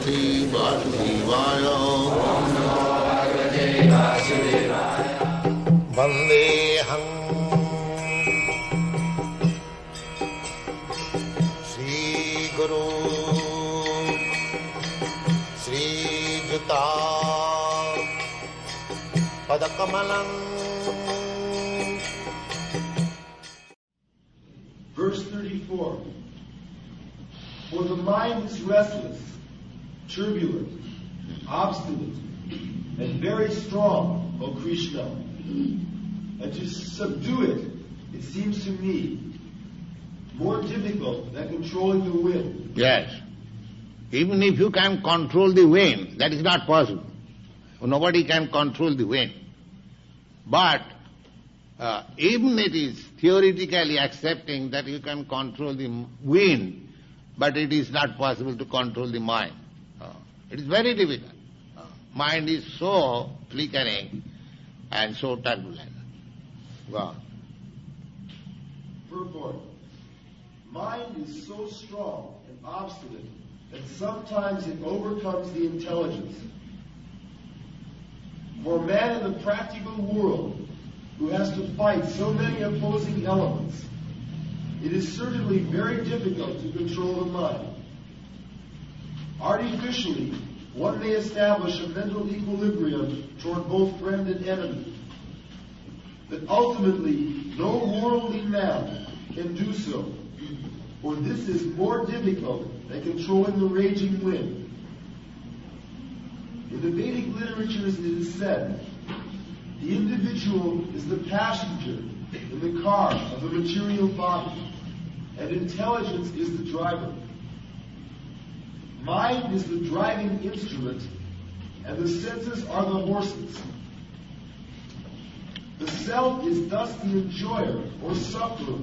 Bhagavate Vasudevaya. Vandeham Sri Guru Sri Juta Padakamalam. Verse 34. For the mind is restless, turbulent, obstinate, and very strong, O Krishna. And to subdue it, it seems to me, more difficult than controlling the wind. Yes. Even if you can control the wind, that is not possible. Nobody can control the wind. But even it is theoretically accepting that you can control the wind, but it is not possible to control the mind. It is very difficult. Mind is so flickering and so turbulent. Go on. Purport. Mind is so strong and obstinate that sometimes it overcomes the intelligence. For a man in the practical world who has to fight so many opposing elements, it is certainly very difficult to control the mind. Artificially, one may establish a mental equilibrium toward both friend and enemy. But ultimately, no worldly man can do so, for this is more difficult than controlling the raging wind. In the Vedic literatures it is said, the individual is the passenger in the car of the material body, and intelligence is the driver. Mind is the driving instrument, and the senses are the horses. The self is thus the enjoyer or sufferer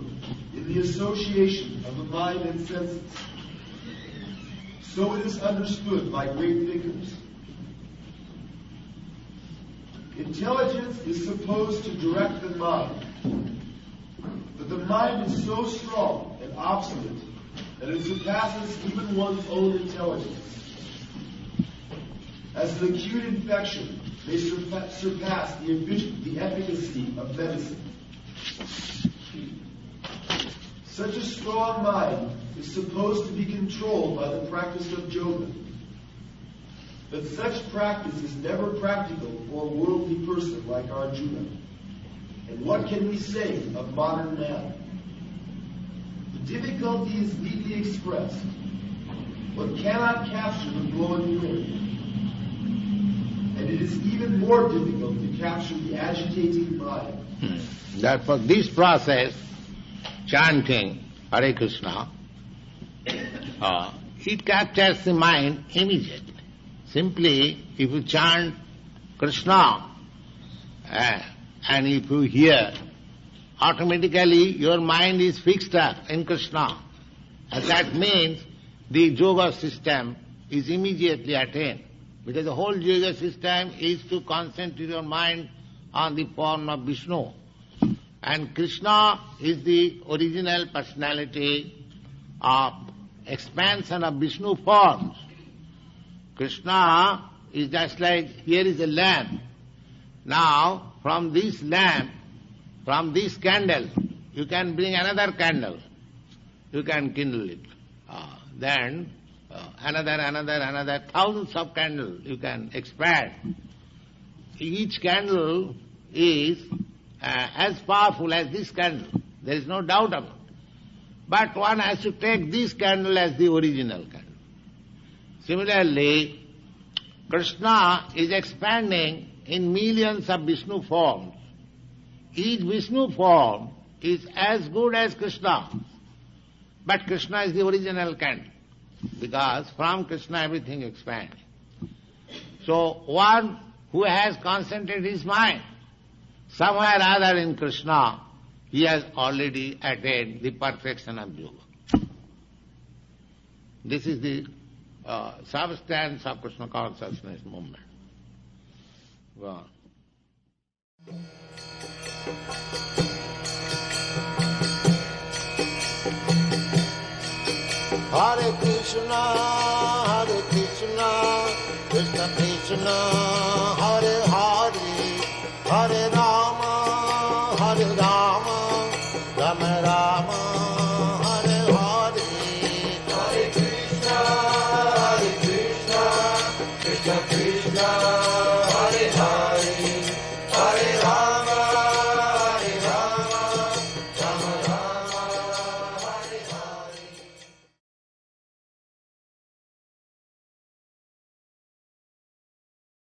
in the association of the mind and senses. So it is understood by great thinkers. Intelligence is supposed to direct the mind, but the mind is so strong and obstinate that it surpasses even one's own intelligence. As an acute infection may surpass the efficacy of medicine. Such a strong mind is supposed to be controlled by the practice of yoga. But such practice is never practical for a worldly person like Arjuna. And what can we say of modern man? The difficulty is neatly expressed. One cannot capture the blowing wind. And it is even more difficult to capture the agitating mind. Therefore, this process, chanting Hare Krishna, it captures the mind immediately. Simply, if you chant Krishna, and if you hear, automatically your mind is fixed up in Krishna. And that means the yoga system is immediately attained. Because the whole yoga system is to concentrate your mind on the form of Vishnu. And Krishna is the original personality of expansion of Vishnu forms. Krishna is just like, here is a lamp. Now, from this lamp, from this candle, you can bring another candle. You can kindle it. Then another, thousands of candles you can expand. Each candle is as powerful as this candle. There is no doubt about it. But one has to take this candle as the original candle. Similarly, Krishna is expanding in millions of Vishnu forms. Each Vishnu form is as good as Krishna. But Krishna is the original candle, because from Krishna everything expands. So one who has concentrated his mind somewhere or other in Krishna, he has already attained the perfection of yoga. This is the substance of Krishna consciousness movement. Go on. Hare Krishna, Krishna Krishna Hare